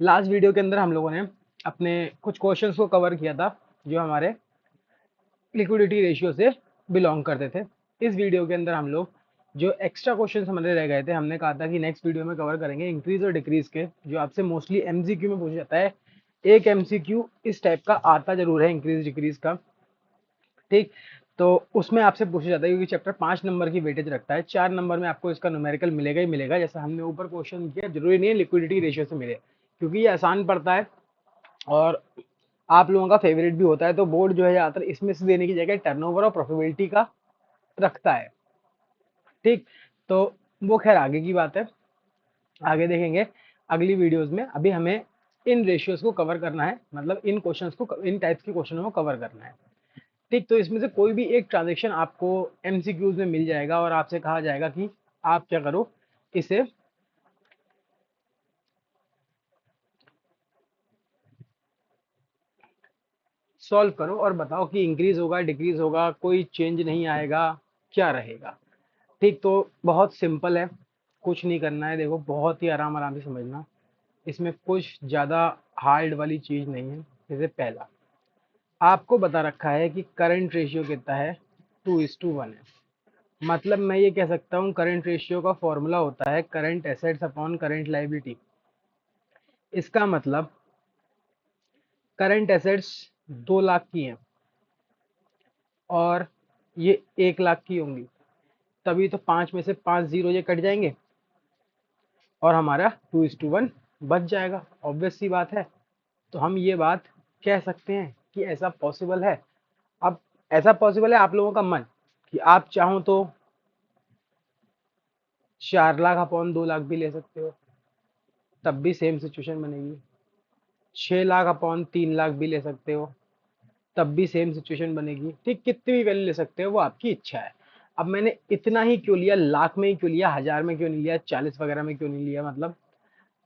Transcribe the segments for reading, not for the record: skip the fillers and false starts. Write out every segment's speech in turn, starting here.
Last video के अंदर हम लोगों ने अपने कुछ क्वेश्चंस को कवर किया था जो हमारे लिक्विडिटी रेशियो से बिलोंग करते थे। इस वीडियो के अंदर हम लोग जो एक्स्ट्रा क्वेश्चंस हमारे रह गए थे, हमने कहा था कि नेक्स्ट वीडियो में कवर करेंगे इंक्रीज और डिक्रीज के, जो आपसे मोस्टली एमसीक्यू में पूछा जाता है। एक एमसीक्यू इस टाइप का आता जरूर है, इंक्रीज डिक्रीज का। ठीक, तो उसमें आपसे पूछा जाता है क्योंकि चैप्टर 5 नंबर की वेटेज रखता है। 4 नंबर में आपको इसका न्यूमेरिकल मिलेगा ही मिलेगा, जैसा हमने ऊपर क्वेश्चन किया। जरूरी नहीं है लिक्विडिटी रेशियो से मिले, क्योंकि ये आसान पड़ता है और आप लोगों का फेवरेट भी होता है। तो बोर्ड जो है ज़्यादातर इसमें से देने की जगह टर्नओवर और प्रॉफिटेबिलिटी का रखता है। ठीक, तो वो खैर आगे की बात है, आगे देखेंगे अगली वीडियोस में। अभी हमें इन रेशियोज को कवर करना है, मतलब इन क्वेश्चंस को, इन टाइप्स के क्वेश्चनों को कवर करना है। ठीक, तो इसमें से कोई भी एक ट्रांजेक्शन आपको एमसीक्यूज में मिल जाएगा और आपसे कहा जाएगा कि आप क्या करो, इसे सॉल्व करो और बताओ कि इंक्रीज होगा, डिक्रीज होगा, कोई चेंज नहीं आएगा, क्या रहेगा। ठीक, तो बहुत सिंपल है, कुछ नहीं करना है। देखो, बहुत ही आराम आराम से समझना, इसमें कुछ ज़्यादा हार्ड वाली चीज़ नहीं है। जैसे पहला आपको बता रखा है कि करंट रेशियो कितना है, 2:1 है। मतलब मैं ये कह सकता हूँ करंट रेशियो का फॉर्मूला होता है current assets upon current liability. इसका मतलब करंट एसेट्स 2 लाख की हैं और ये 1 लाख की होंगी, तभी तो 5 में से 5 जीरो ये कट जाएंगे और हमारा 2:1 बच जाएगा। ऑब्वियस सी बात है। तो हम ये बात कह सकते हैं कि ऐसा पॉसिबल है। अब ऐसा पॉसिबल है आप लोगों का मन कि आप चाहो तो 4 लाख अपॉन 2 लाख भी ले सकते हो, तब भी सेम सिचुएशन बनेगी। 6 लाख अपॉन 3 लाख भी ले सकते हो, तब भी सेम सिचुएशन बनेगी। ठीक, कितनी भी वैल्यू ले सकते हो, वो आपकी इच्छा है। अब मैंने इतना ही क्यों लिया, लाख में ही क्यों लिया, हजार में क्यों नहीं लिया, 40 वगैरह में क्यों नहीं लिया, मतलब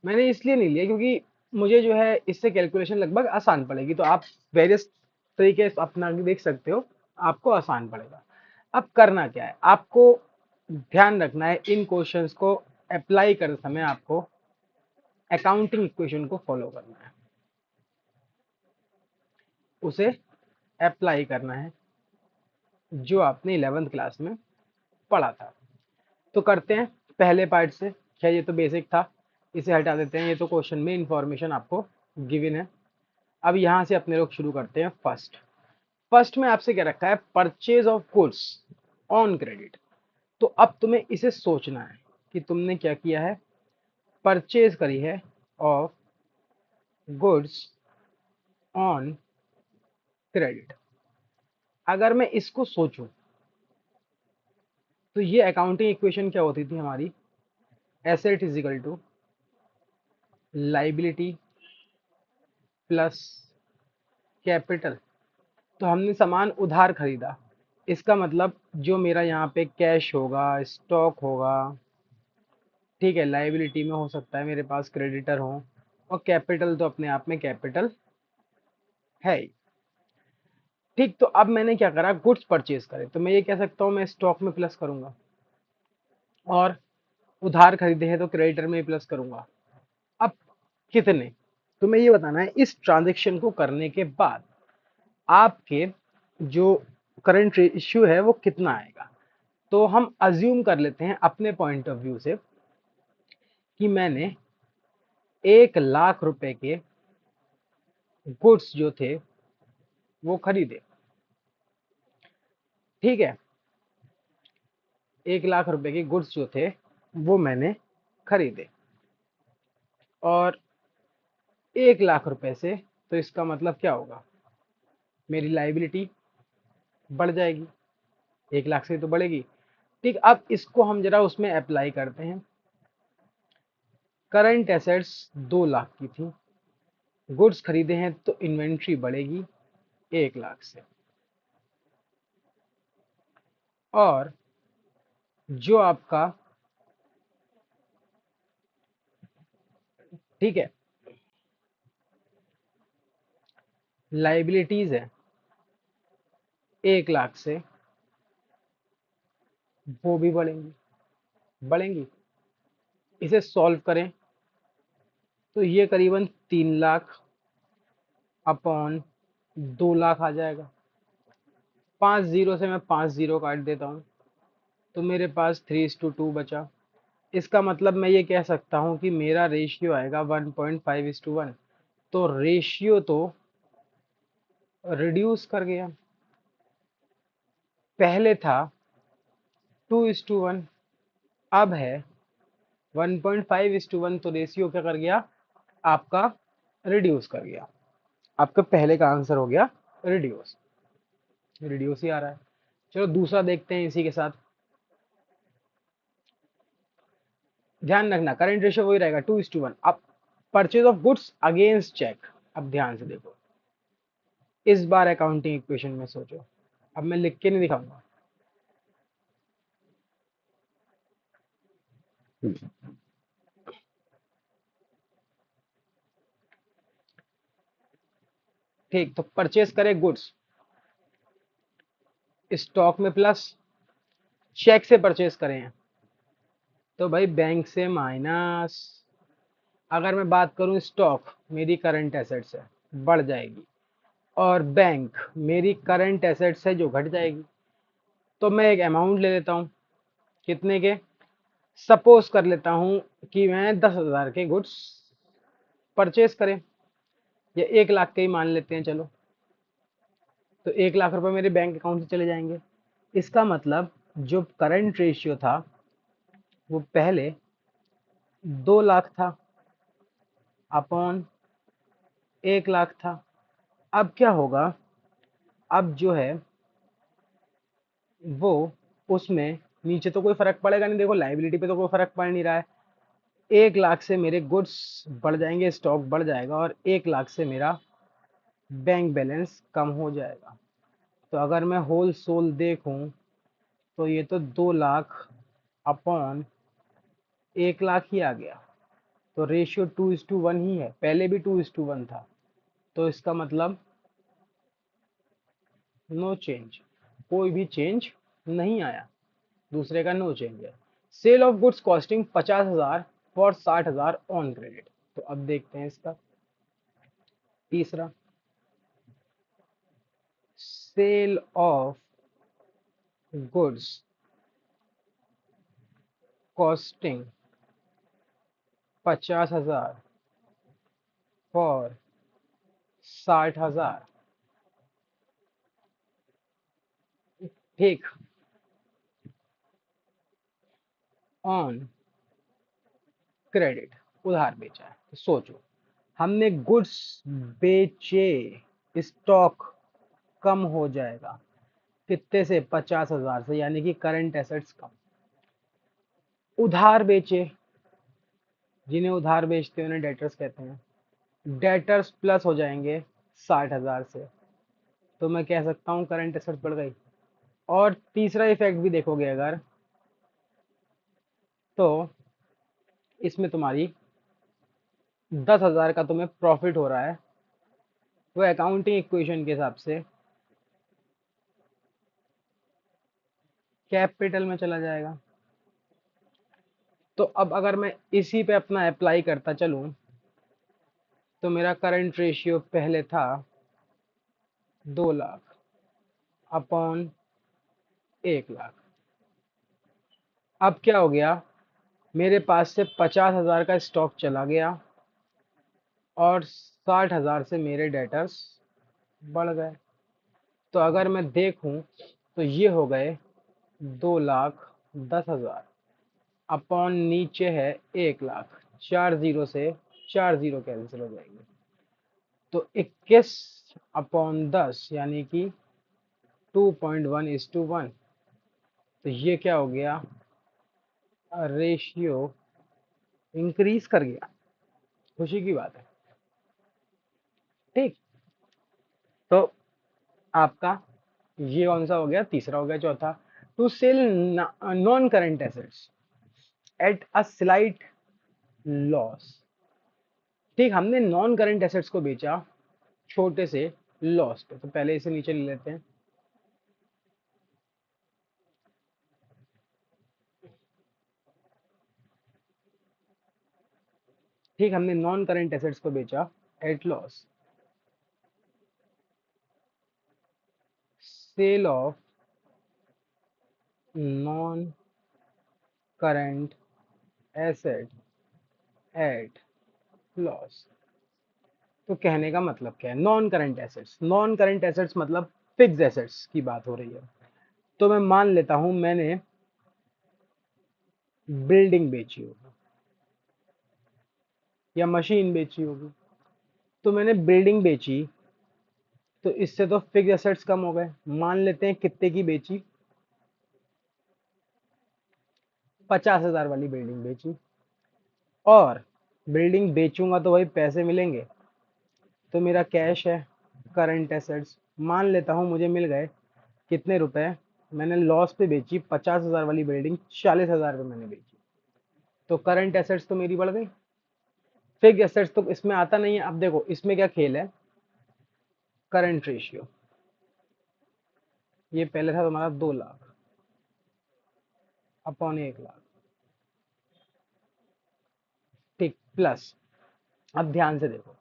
मैंने इसलिए नहीं लिया क्योंकि मुझे जो है इससे कैलकुलेशन लगभग आसान पड़ेगी। तो आप वेरियस तरीके से अपना के देख सकते हो, आपको आसान पड़ेगा। अब करना क्या है, आपको ध्यान रखना है इन क्वेश्चंस को अप्लाई करते समय आपको अकाउंटिंग इक्वेशन को फॉलो करना है, उसे अप्लाई करना है जो आपने 11th क्लास में पढ़ा था। तो करते हैं पहले पार्ट से। क्या, ये तो बेसिक था, इसे हटा देते हैं, ये तो क्वेश्चन में इंफॉर्मेशन आपको गिवन है। अब यहाँ से अपने लोग शुरू करते हैं। फर्स्ट फर्स्ट में आपसे क्या रखा है, purchase of goods on credit. तो अब तुम्हें इसे सोचना है कि तुमने क्या किया है, परचेज करी है ऑफ गुड्स ऑन क्रेडिट। अगर मैं इसको सोचूं तो ये अकाउंटिंग इक्वेशन क्या होती थी हमारी, asset is equal to liability plus capital. तो हमने सामान उधार खरीदा, इसका मतलब जो मेरा यहाँ पे कैश होगा, स्टॉक होगा, ठीक है, लाइबिलिटी में हो सकता है मेरे पास क्रेडिटर हो, और कैपिटल तो अपने आप में कैपिटल है ही। ठीक, तो अब मैंने क्या करा, गुड्स परचेज करे, तो मैं ये कह सकता हूँ मैं स्टॉक में प्लस करूंगा, और उधार खरीदे हैं तो क्रेडिटर में प्लस करूंगा। अब कितने, तुम्हें ये बताना है इस ट्रांजेक्शन को करने के बाद आपके जो करंट रेशियो है वो कितना आएगा। तो हम अज्यूम कर लेते हैं अपने पॉइंट ऑफ व्यू से कि मैंने 1 लाख रुपए के गुड्स जो थे वो खरीदे। ठीक है, 1 लाख रुपए के गुड्स जो थे वो मैंने खरीदे, और 1 लाख रुपए से, तो इसका मतलब क्या होगा, मेरी लाइबिलिटी बढ़ जाएगी, 1 लाख से तो बढ़ेगी। ठीक, अब इसको हम जरा उसमें अप्लाई करते हैं। करंट एसेट्स 2 लाख की थी, गुड्स खरीदे हैं तो इन्वेंट्री बढ़ेगी 1 लाख से, और जो आपका, ठीक है, लाइबिलिटीज है 1 लाख से, वो भी बढ़ेंगी बढ़ेंगी। इसे सॉल्व करें तो ये करीबन 3 लाख अपॉन 2 लाख आ जाएगा। 5 जीरो से मैं 5 जीरो काट देता हूँ, तो मेरे पास 3:2 बचा। इसका मतलब मैं ये कह सकता हूँ कि मेरा रेशियो आएगा 1.5:1। तो रेशियो तो रिड्यूस कर गया, पहले था 2:1, अब है 1.5:1। तो रेशियो क्या कर गया आपका, रिड्यूस कर गया। आपका पहले का आंसर हो गया रिड्यूस, रिड्यूस ही आ रहा है। चलो दूसरा देखते हैं इसी के साथ। ध्यान रखना करंट रेशियो वही रहेगा 2:1। अब purchase of goods against cheque. अब ध्यान से देखो, इस बार अकाउंटिंग इक्वेशन में सोचो। अब मैं लिख के नहीं दिखाऊंगा, ठीक। तो परचेज करे गुड्स, स्टॉक में प्लस, चेक से परचेज करें तो भाई बैंक से माइनस। अगर मैं बात करूं स्टॉक मेरी करंट एसेट्स है, बढ़ जाएगी, और बैंक मेरी करंट एसेट्स है जो घट जाएगी। तो मैं एक अमाउंट ले लेता हूं, कितने के, सपोज कर लेता हूं कि मैं 10,000 के गुड्स परचेज करें, या 1 लाख के ही मान लेते हैं चलो। तो 1 लाख रुपए मेरे बैंक अकाउंट से चले जाएंगे। इसका मतलब जो करंट रेशियो था वो पहले 2 लाख था अपॉन 1 लाख था। अब क्या होगा, अब जो है वो उसमें नीचे तो कोई फर्क पड़ेगा नहीं, देखो लाइबिलिटी पे तो कोई फर्क पड़ नहीं रहा है। 1 लाख से मेरे गुड्स बढ़ जाएंगे, स्टॉक बढ़ जाएगा, और 1 लाख से मेरा बैंक बैलेंस कम हो जाएगा। तो अगर मैं होल सोल देखूं तो ये तो 2 लाख अपॉन 1 लाख ही आ गया। तो रेशियो 2:1 ही है, पहले भी 2:1 था। तो इसका मतलब नो चेंज, कोई भी चेंज नहीं आया, दूसरे का नो चेंज है। Sale of goods costing 50,000 for 60,000 on credit. तो अब देखते हैं इसका तीसरा, sale of goods costing 50,000 for 60,000। ठीक, ऑन क्रेडिट, उधार बेचा है। तो सोचो, हमने गुड्स बेचे, स्टॉक कम हो जाएगा, कितने से, 50,000 से, यानी कि करंट एसेट्स कम। उधार बेचे, जिन्हें उधार बेचते हैं उन्हें डेटर्स कहते हैं, डेटर्स प्लस हो जाएंगे 60,000 से। तो मैं कह सकता हूँ करंट एसेट्स बढ़ गई। और तीसरा इफेक्ट भी देखोगे अगर, तो इसमें तुम्हारी 10,000 का तुम्हें प्रॉफिट हो रहा है, वो अकाउंटिंग इक्वेशन के हिसाब से कैपिटल में चला जाएगा। तो अब अगर मैं इसी पे अपना अप्लाई करता चलूं, तो मेरा करंट रेशियो पहले था 2 लाख अपॉन 1 लाख। अब क्या हो गया, मेरे पास से 50,000 का स्टॉक चला गया, और 60,000 से मेरे डेटर्स बढ़ गए। तो अगर मैं देखूं तो ये हो गए 2,10,000 अपॉन नीचे है 1 लाख। 4 जीरो से 4 जीरो कैंसिल हो जाएंगे, तो 21/10 यानी कि 2.1:1। तो ये क्या हो गया, रेशियो इंक्रीज कर गया, खुशी की बात है। ठीक, तो आपका ये कौन सा हो गया, तीसरा हो गया। चौथा, to sell non current assets at a slight loss. ठीक, हमने नॉन करंट एसेट्स को बेचा छोटे से लॉस पे। तो पहले इसे नीचे ले लेते हैं। ठीक, हमने नॉन करंट एसेट्स को बेचा at loss. Sale of non current asset at loss. तो कहने का मतलब क्या है, non current assets, non current assets मतलब फिक्स एसेट्स की बात हो रही है। तो मैं मान लेता हूं मैंने बिल्डिंग बेची होगी या मशीन बेची होगी। तो मैंने बिल्डिंग बेची, तो इससे तो फिक्स एसेट्स कम हो गए। मान लेते हैं कितने की बेची, 50,000 वाली बिल्डिंग बेची। और बिल्डिंग बेचूंगा तो भाई पैसे मिलेंगे, तो मेरा कैश है, करंट एसेट्स। मान लेता हूं मुझे मिल गए कितने रुपए, मैंने लॉस पे बेची 50,000 वाली बिल्डिंग, 40,000 पे मैंने बेची, तो करंट एसेट्स तो मेरी बढ़ गई। फिक्स एसेट्स तो इसमें आता नहीं है। अब देखो इसमें क्या खेल है, करंट रेशियो। ये पहले था तुम्हारा 2 लाख अपॉन 1 लाख, ठीक, प्लस। अब ध्यान से देखो,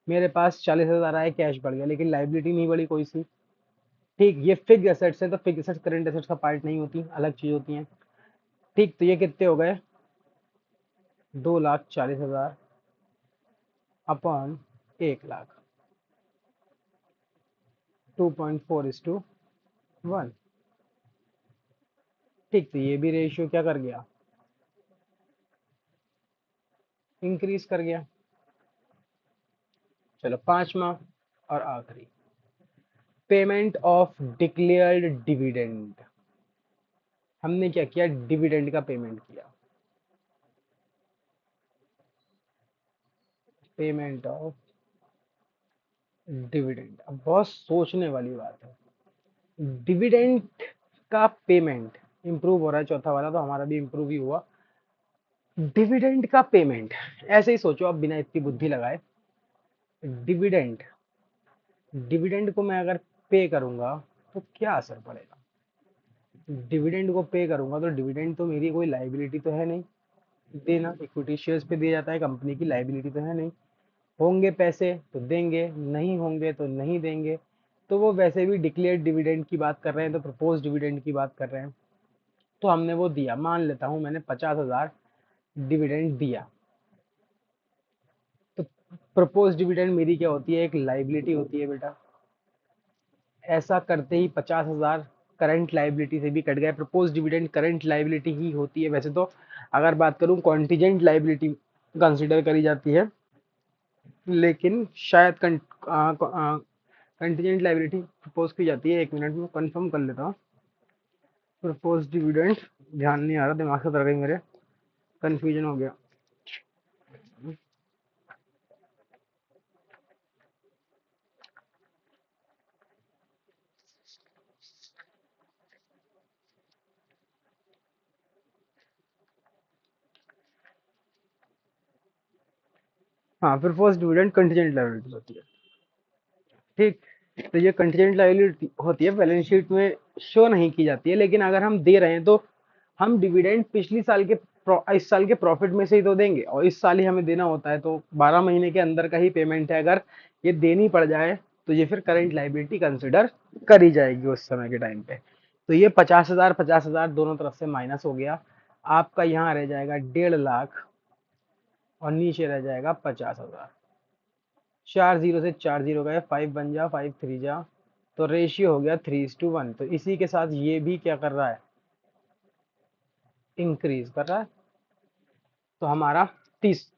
मेरे पास 40,000 आए, कैश बढ़ गया, लेकिन लाइबिलिटी नहीं बढ़ी कोई सी। ठीक, ये फिक्स एसेट्स है, तो फिक्स एसेट्स करंट एसेट्स का पार्ट नहीं होती, अलग चीज होती है। ठीक, तो ये कितने हो गए, 2,40,000 अपॉन 1 लाख, 2.4:1। ठीक, तो ये भी रेशियो क्या कर गया, इंक्रीज कर गया। चलो पांचवा और आखिरी, पेमेंट ऑफ डिक्लेयर्ड डिविडेंड। हमने क्या किया, डिविडेंड का पेमेंट किया। पेमेंट ऑफ डिविडेंड, अब बहुत सोचने वाली बात है। डिविडेंड का पेमेंट इंप्रूव हो रहा है, चौथा वाला तो हमारा भी इंप्रूव ही हुआ। डिविडेंड का पेमेंट, ऐसे ही सोचो अब बिना इतनी बुद्धि लगाए। डिविडेंड, डिविडेंड को मैं अगर पे करूंगा तो क्या असर पड़ेगा। डिविडेंड को पे करूंगा तो डिविडेंड तो मेरी कोई लाइबिलिटी तो है नहीं, देना इक्विटी शेयर्स पे दिया जाता है, कंपनी की लाइबिलिटी तो है नहीं। होंगे पैसे तो देंगे, नहीं होंगे तो नहीं देंगे। तो वो वैसे भी डिक्लेयर्ड डिविडेंड की बात कर रहे हैं, तो प्रपोज डिविडेंड की बात कर रहे हैं। तो हमने वो दिया, मान लेता हूं मैंने 50,000 डिविडेंड दिया। तो प्रपोज डिविडेंड मेरी क्या होती है, एक लाइबिलिटी होती है बेटा। ऐसा करते ही 50,000 करंट लाइबिलिटी से भी कट गए। प्रपोज डिविडेंड करंट लाइबिलिटी ही होती है वैसे तो। अगर बात करूं कॉन्टीजेंट लाइबिलिटी कंसिडर करी जाती है, लेकिन शायद कंटीजेंट लाइबिलिटी प्रपोज की जाती है। 1 मिनट में कंफर्म कर लेता हूँ। प्रपोज डिविडेंड, ध्यान नहीं आ रहा, दिमाग से उतर गई मेरे, कंफ्यूजन हो गया। हाँ, प्रपोज डिविडेंड कंटीजेंट लाइबिलिटी होती है। ठीक, तो ये कंटीजेंट लायबिलिटी होती है, बैलेंस शीट में शो नहीं की जाती है, लेकिन अगर हम दे रहे हैं तो हम डिविडेंड पिछली साल के इस साल के प्रॉफिट में से ही तो देंगे, और इस साल ही हमें देना होता है, तो 12 महीने के अंदर का ही पेमेंट है। अगर ये देनी पड़ जाए तो ये फिर करंट लाइबिलिटी कंसिडर करी जाएगी उस समय के टाइम पे। तो ये 50,000 50,000 दोनों तरफ से माइनस हो गया, आपका यहाँ रह जाएगा 1.5 लाख और नीचे रह जाएगा 50,000। 4 जीरो से 4 जीरो गए, 5 बन जा, 5 3 जा, तो रेशियो हो गया 3:1। तो इसी के साथ ये भी क्या कर रहा है, इंक्रीज कर रहा है। तो हमारा तीस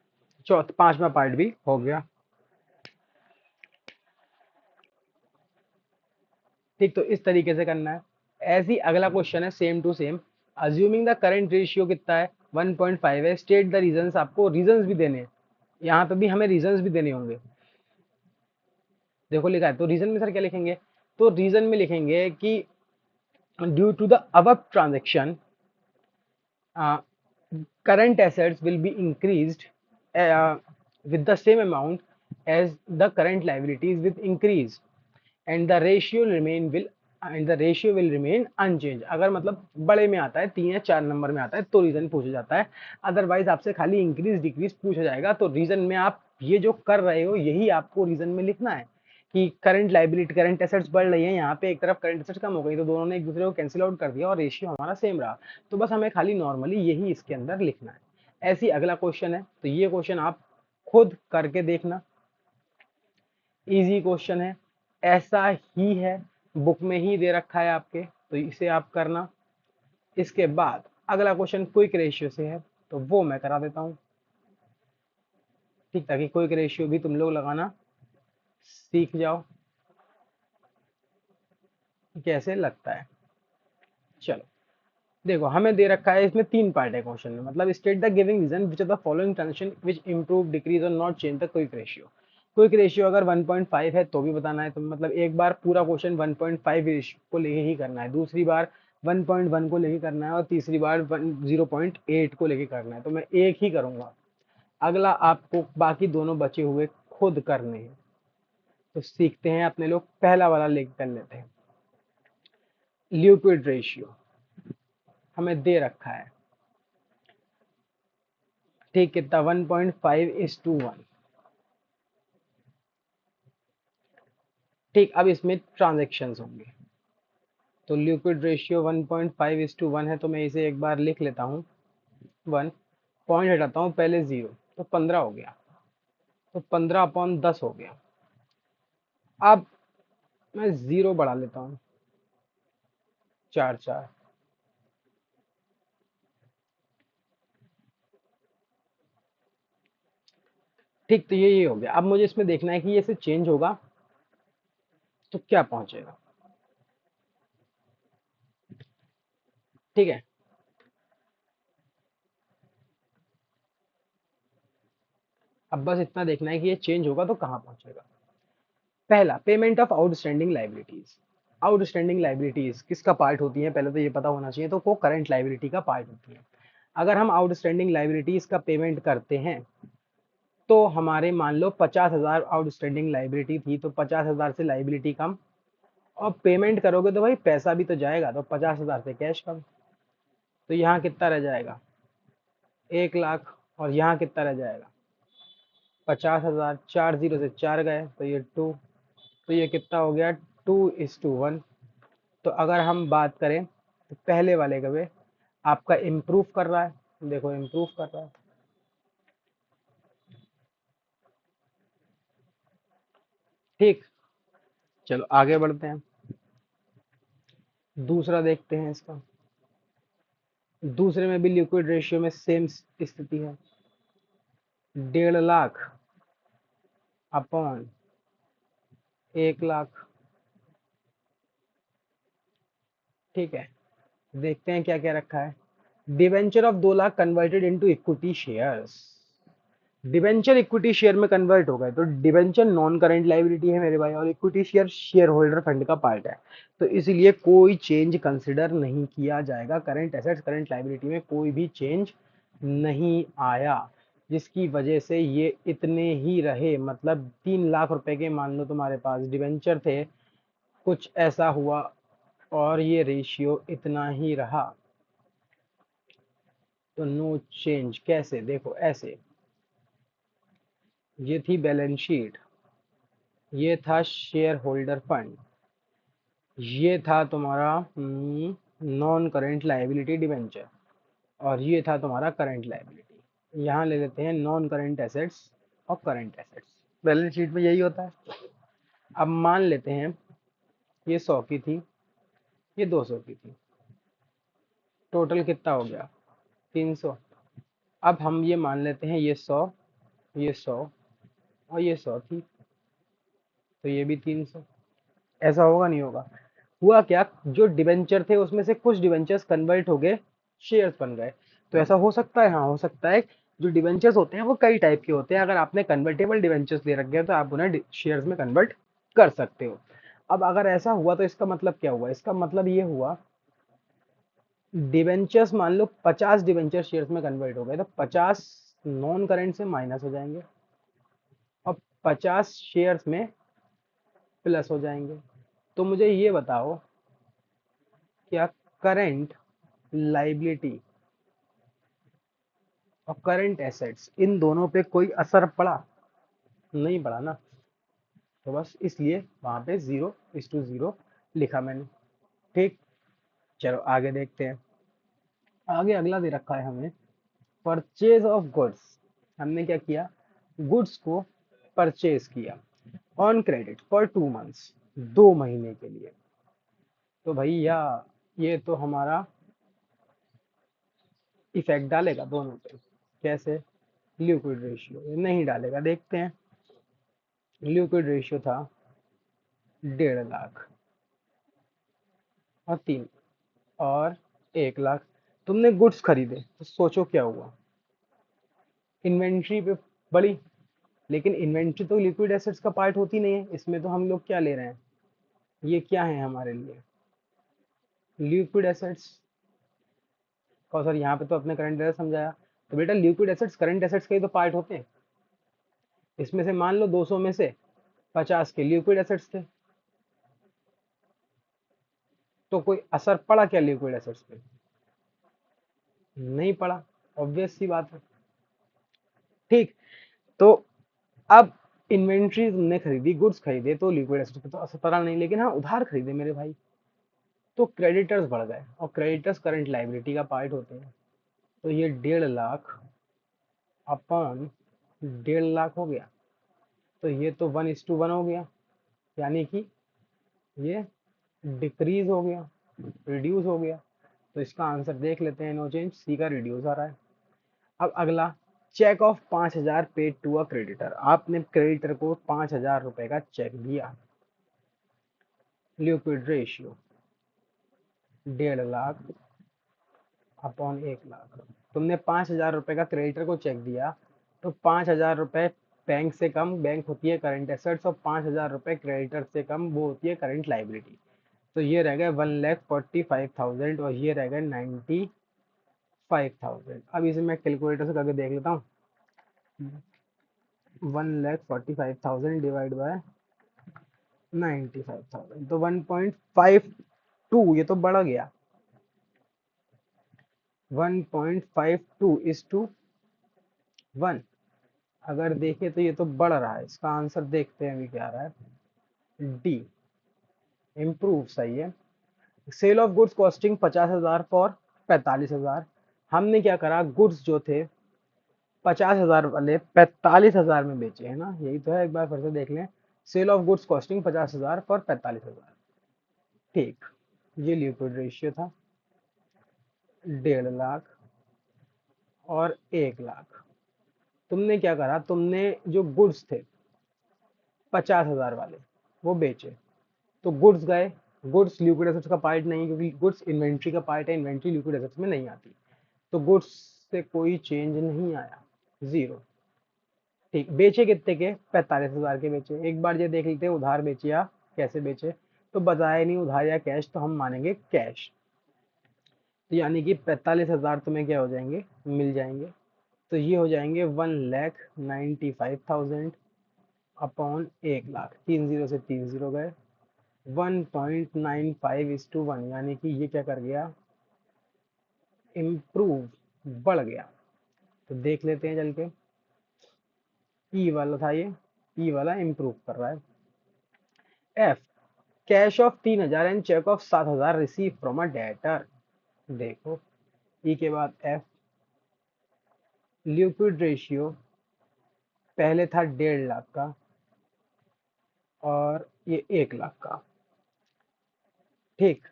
चौथ पांचवा पार्ट भी हो गया। ठीक, तो इस तरीके से करना है। ऐसी अगला क्वेश्चन है same to same, assuming the current ratio कितना है, 1.5 है, स्टेट द रीजंस। आपको रीजंस भी देने हैं, यहाँ पे भी हमें रीजंस भी देने होंगे। देखो लिखा है, तो रीजन में सर क्या लिखेंगे, तो रीजन में लिखेंगे कि due to the above transaction current assets will be increased with the same amount as the current liabilities with increase, and the ratio remain will and the ratio will remain unchanged. अगर मतलब बड़े में आता है, 3 या 4 number में आता है तो रीजन पूछा जाता है, अदरवाइज आपसे खाली इंक्रीज डिक्रीज पूछा जाएगा। तो रीजन में आप ये जो कर रहे हो यही आपको रीजन में लिखना है कि करंट लाइबिलिटी करंट एसेट्स बढ़ रही है, यहाँ पे एक तरफ करंट एसेट्स कम हो गई तो दोनों ने एक दूसरे को कैंसिल आउट कर दिया और रेशियो हमारा सेम रहा। तो बस हमें खाली नॉर्मली यही इसके अंदर लिखना है। ऐसी अगला क्वेश्चन है, तो ये क्वेश्चन आप खुद करके देखना, इजी क्वेश्चन है, ऐसा ही है, बुक में ही दे रखा है आपके, तो इसे आप करना। इसके बाद अगला क्वेश्चन क्विक रेशियो से है, तो वो मैं करा देता हूँ, ठीक, ताकि क्विक रेशियो भी तुम लोग लगाना सीख जाओ कैसे लगता है। चलो देखो, हमें दे रखा है, इसमें 3 पार्ट है क्वेश्चन में, मतलब state the giving reason which of the following transaction which improve decrease और not change the quick ratio. Quick ratio अगर 1.5 है तो भी बताना है, तो मतलब एक बार पूरा क्वेश्चन 1.5 रेशियो को लेके ही करना है, दूसरी बार 1.1 को लेके करना है और तीसरी बार 0.8 को लेके करना है। तो मैं एक ही करूंगा, अगला आपको बाकी दोनों बचे हुए खुद करने हैं। तो सीखते हैं, अपने लोग पहला वाला लेके कर लेते हैं। लिक्विड रेशियो हमें दे रखा है, ठीक, कितना 1.5:1। ठीक, अब इसमें ट्रांजेक्शन्स होंगे, तो लिक्विड रेशियो 1.5:1 है, तो मैं इसे एक बार लिख लेता हूँ। 1 पॉइंट हटाता हूँ पहले 0, तो 15 हो गया, तो 15/10 हो गया। अब मैं 0 बढ़ा लेता हूँ, 4 ठीक, तो ये हो गया। अब मुझे इसमें देखना है कि ये इसे चेंज होगा तो क्या पहुंचेगा, ठीक है। अब बस इतना देखना है कि ये चेंज होगा तो कहाँ पहुंचेगा। पहला, payment of outstanding liabilities. Outstanding liabilities किसका पार्ट होती है, पहले तो ये पता होना चाहिए, तो वो करंट लाइबिलिटी का पार्ट होती है। अगर हम आउटस्टैंडिंग लाइबिलिटीज का पेमेंट करते हैं तो हमारे मान लो 50,000 आउटस्टैंडिंग लाइबिलिटी थी, तो 50,000 से लाइबिलिटी कम, और पेमेंट करोगे तो भाई पैसा भी तो जाएगा, तो 50,000 से कैश कम, तो यहाँ कितना रह जाएगा 1 लाख, और यहाँ कितना रह जाएगा 50,000, 4 जीरो से 4 गए तो ये 2, तो ये कितना हो गया 2:1। तो अगर हम बात करें तो पहले वाले का वे आपका इम्प्रूव कर रहा है, देखो इम्प्रूव कर रहा है, ठीक। चलो आगे बढ़ते हैं, दूसरा देखते हैं इसका। दूसरे में भी लिक्विड रेशियो में सेम स्थिति है, 1.5 लाख अपॉन 1 लाख, ठीक है। देखते हैं क्या क्या रखा है। Debenture of 2 lakh converted into equity shares. Debenture equity share में कन्वर्ट हो गए, तो डिवेंचर नॉन करेंट लाइबिलिटी है मेरे भाई, और equity share share holder fund का पार्ट है, तो इसलिए कोई चेंज कंसिडर नहीं किया जाएगा। करंट एसेट्स करंट लाइबिलिटी में कोई भी चेंज नहीं आया, जिसकी वजह से ये इतने ही रहे। मतलब 3 लाख रुपए के मान लो तुम्हारे पास डिवेंचर थे, कुछ ऐसा हुआ और ये रेशियो इतना ही रहा, तो नो चेंज। कैसे, देखो ऐसे, ये थी बैलेंस शीट, ये था शेयर होल्डर फंड, ये था तुम्हारा नॉन करेंट लाइबिलिटी डिवेंचर, और ये था तुम्हारा करंट लाइबिलिटी। यहाँ ले लेते हैं नॉन करेंट एसेट्स और करंट एसेट्स, बैलेंस शीट में यही होता है। अब मान लेते हैं ये 100 की थी, ये 200 की थी, टोटल कितना हो गया 300। अब हम ये मान लेते हैं ये 100, ये 100 और ये 100 थी, तो ये भी 300। ऐसा होगा नहीं होगा, हुआ क्या, जो डिवेंचर थे उसमें से कुछ डिवेंचर्स कन्वर्ट हो गए, शेयर्स बन गए। तो ऐसा हो सकता है, हाँ हो सकता है। जो डिवेंचर्स होते हैं वो कई टाइप के होते हैं, अगर आपने कन्वर्टेबल डिवेंचर्स ले रखे हैं तो आप उन्हें शेयर्स में कन्वर्ट कर सकते हो। अब अगर ऐसा हुआ तो इसका मतलब क्या हुआ, इसका मतलब ये हुआ, डिवेंचर्स मान लो 50 डिवेंचर शेयर्स में कन्वर्ट हो गए, तो 50 नॉन करेंट से माइनस हो जाएंगे और 50 शेयर्स में प्लस हो जाएंगे। तो मुझे ये बताओ क्या करंट लाइबिलिटी और करंट एसेट्स इन दोनों पे कोई असर पड़ा? नहीं पड़ा ना, तो बस इसलिए वहां पे 0:0 लिखा मैंने। ठीक, चलो आगे देखते हैं। आगे अगला दे रखा है हमें परचेज ऑफ गुड्स। हमने क्या किया, गुड्स को परचेज किया ऑन क्रेडिट फॉर 2 मंथ्स, 2 महीने के लिए। तो भैया ये तो हमारा इफेक्ट डालेगा दोनों पे। कैसे? लिक्विड रेशियो नहीं डालेगा, देखते हैं। लिक्विड रेशियो था 1.5 लाख और 3 और 1 लाख। तुमने गुड्स खरीदे तो सोचो क्या हुआ, इन्वेंट्री पे बढ़ी। लेकिन इन्वेंट्री तो लिक्विड एसेट्स का पार्ट होती नहीं है, इसमें तो हम लोग क्या ले रहे हैं, ये क्या है हमारे लिए, लिक्विड एसेट्स। और सर यहाँ पे तो अपने करंट एसेट्स समझाया, तो बेटा लिक्विड एसेट्स करंट एसेट्स के ही तो पार्ट होते हैं। इसमें से मान लो 200 में से 50 के लिक्विड एसेट्स थे, तो कोई असर पड़ा क्या लिक्विड एसेट्स पे? नहीं पड़ा, ऑब्वियस सी बात है। ठीक, तो अब इन्वेंट्री तुमने खरीदी, गुड्स खरीदे, तो लिक्विड एसेट्स पे तो असर पड़ा नहीं। लेकिन हाँ, उधार खरीदे मेरे भाई, तो क्रेडिटर्स बढ़ गए, और क्रेडिटर्स करंट लाइबिलिटी का पार्ट होते हैं। तो ये 1.5 लाख अपॉन 1.5 लाख हो गया, तो ये तो 1:1 हो गया, यानी कि ये डिक्रीज हो गया, रिड्यूस हो गया। तो इसका आंसर देख लेते हैं, नो चेंज, सी का रिड्यूस आ रहा है। अब अगला, cheque of 5,000 paid to a creditor. आपने क्रेडिटर को 5,000 रुपए का चेक दिया। Liquid ratio 1.5 lakh upon 1 lakh. तुमने 5,000 रुपए का क्रेडिटर को चेक दिया, तो 5,000 रुपए बैंक से कम, बैंक होती है करंट एसेट्स, और 5,000 रुपए क्रेडिटर से कम, वो होती है करंट लाइबिलिटी। तो ये रह गए 1,45,000 और ये रह गए 95,000। अब इसे मैं कैलकुलेटर से करके देख लेता हूँ। 1,45,000 डिवाइड बाय 95,000, तो 1.52, ये तो बढ़ गया। 1.52:1। अगर देखें तो ये तो बढ़ रहा है। इसका आंसर देखते हैं अभी क्या आ रहा है, डी, इम्प्रूव सही है। Sale of goods costing 50,000 for 45,000। हमने क्या करा, गुड्स जो थे 50,000 वाले 45,000 में बेचे, है ना, यही तो है। एक बार फिर से देख लें, sale of goods costing 50,000 for 45,000। ठीक, ये लिक्विड रेशियो था 1.5 लाख और 1 लाख। तुमने क्या करा, तुमने जो गुड्स थे 50,000 वाले वो बेचे, तो गुड्स गए। गुड्स लिक्विड एसेट्स का पार्ट नहीं, क्योंकि गुड्स इन्वेंट्री का पार्ट है, इन्वेंट्री लिक्विड एसेट्स में नहीं आती। तो गुड्स से कोई चेंज नहीं आया, 0। ठीक, बेचे कितने के, 45,000 के बेचे। एक बार ये देख लेते हैं उधार बेचे या कैसे बेचे। तो बताया नहीं उधार या कैश, तो हम मानेंगे कैश। तो यानी कि 45,000 तुम्हें क्या हो जाएंगे, मिल जाएंगे। तो ये हो जाएंगे 1,95,000 अपॉन 1 लाख। 3 0 से 3 0 गए, 1.95:1, यानी कि ये क्या कर गया, इम्प्रूव, बढ़ गया। तो देख लेते हैं चल के, ई वाला था ये, ई वाला इम्प्रूव कर रहा है। F, cash of 3,000 and cheque of 7,000 receive from a debtor. देखो, ई के बाद एफ। लिक्विड रेशियो पहले था 1.5 लाख का और ये 1 लाख का। ठीक,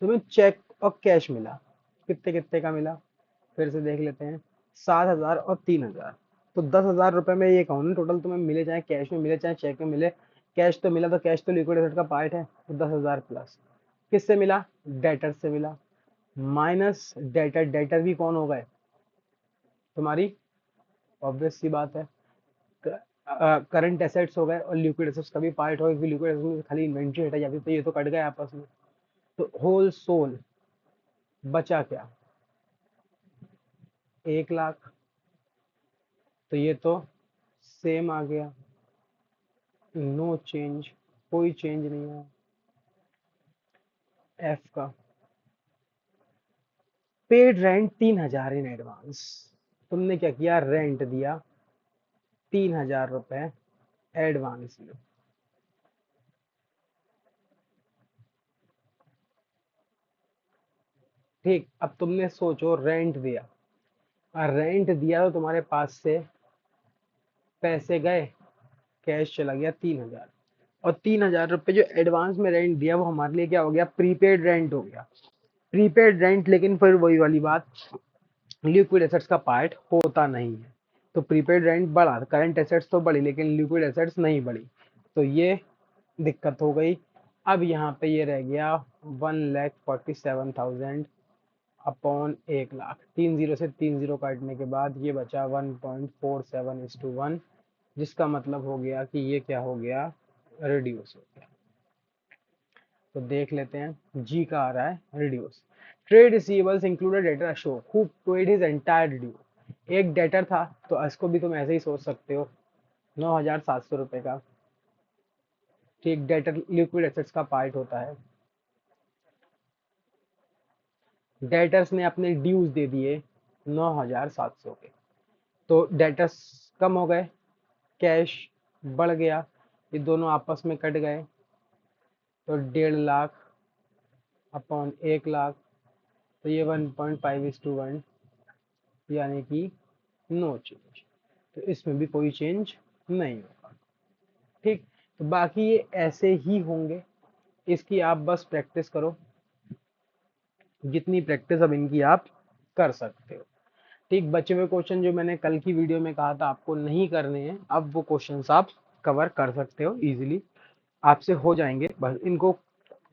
तुम्हें चेक और कैश मिला, कितने कितने का मिला, फिर से देख लेते हैं। 7,000 और 3,000, तो 10,000 रुपए में ये कहूँ ना टोटल तुम्हें मिले, चाहे कैश में मिले चाहे चेक में मिले। कैश तो मिला, तो कैश तो लिक्विड एसेट का पार्ट है, तो 10,000 प्लस किससे मिला, डेटर से मिला, माइनस डेटर। डेटर भी कौन हो गए, तुम्हारी, ऑब्वियस सी बात है, करंट एसेट्स हो गए, और लिक्विड एसेट्स का भी पार्ट हो, क्योंकि लिक्विड एसेट्स में खाली इन्वेंट्री हटाई जाती है, तो ये तो कट गए आपस में। तो होल सोल बचा क्या, 1 लाख। तो ये तो सेम आ गया, नो चेंज, कोई चेंज नहीं है एफ का। Paid rent 3,000 in advance. तुमने क्या किया, रेंट दिया 3,000 रुपए एडवांस में। ठीक, अब तुमने सोचो रेंट दिया, और रेंट दिया तो तुम्हारे पास से पैसे गए, कैश चला गया 3,000, और 3,000 रुपए जो एडवांस में रेंट दिया वो हमारे लिए क्या हो गया, प्रीपेड रेंट हो गया। प्रीपेड रेंट, लेकिन फिर वही वाली बात, लिक्विड एसेट्स का पार्ट होता नहीं है। तो प्रीपेड रेंट बढ़ा, करंट एसेट्स तो बढ़ी लेकिन लिक्विड एसेट्स नहीं बढ़ी, तो ये दिक्कत हो गई। अब यहाँ पे ये रह गया 1,47,000 अपॉन 1,00,000, 3 0 से 3 0 काटने के बाद ये बचा 1.47:1, जिसका मतलब हो गया कि ये क्या हो गया, रिड्यूस हो गया। तो देख लेते हैं, जी का आ रहा है reduce. Trade receivables included debtor Ashok who paid his entire due. एक डेटर था, तो इसको भी तुम ऐसे ही सोच सकते हो, 9,700 रुपए का। ठीक, डेटर लिक्विड एसेट्स का पार्ट होता है। डेटर्स ने अपने ड्यूज दे दिए 9,700 के, तो डेटर्स कम हो गए, कैश बढ़ गया, ये दोनों आपस में कट गए, तो 1,50,000 अपॉन 1,00,000, तो ये 1.5:1, यानी कि नो चेंज। तो इसमें भी कोई चेंज नहीं होगा। ठीक, तो बाकी ये ऐसे ही होंगे, इसकी आप बस प्रैक्टिस करो, जितनी प्रैक्टिस अब इनकी आप कर सकते हो। ठीक, बचे हुए क्वेश्चन जो मैंने कल की वीडियो में कहा था आपको नहीं करने हैं, अब वो क्वेश्चंस आप कवर कर सकते हो इजीली, आपसे हो जाएंगे। बस इनको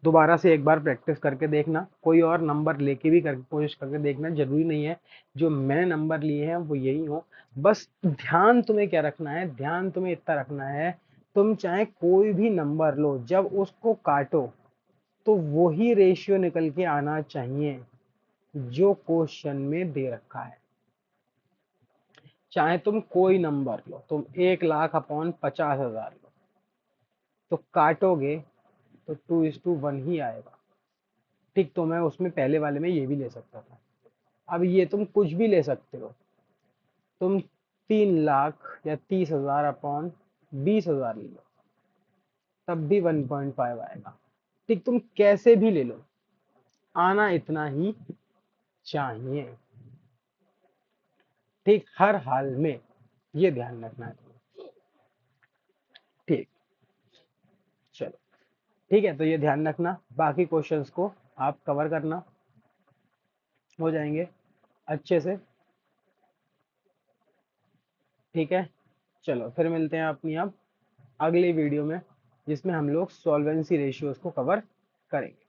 दोबारा से एक बार प्रैक्टिस करके देखना, कोई और नंबर लेके भी कोशिश करके देखना, जरूरी नहीं है जो मैंने नंबर लिए हैं वो यही हो। बस ध्यान तुम्हें क्या रखना है, ध्यान तुम्हें इतना रखना है, तुम चाहे कोई भी नंबर लो, जब उसको काटो तो वही रेशियो निकल के आना चाहिए जो क्वेश्चन में दे रखा है। चाहे तुम कोई नंबर लो, तुम 1,00,000 अपॉन 50,000 लो, तो काटोगे तो 2:1 ही आएगा। ठीक, तो मैं उसमें पहले वाले में ये भी ले सकता था, अब ये तुम कुछ भी ले सकते हो, तुम 3,00,000 या 30,000 अपॉन 20,000 ले लो, तब भी 1.5 आएगा। ठीक, तुम कैसे भी ले लो, आना इतना ही चाहिए। ठीक, हर हाल में ये ध्यान रखना है तुम्हें। ठीक, चलो ठीक है, तो ये ध्यान रखना, बाकी क्वेश्चंस को आप कवर करना, हो जाएंगे अच्छे से। ठीक है, चलो फिर मिलते हैं अपनी अब अगली वीडियो में, जिसमें हम लोग सॉल्वेंसी रेशियोज को कवर करेंगे।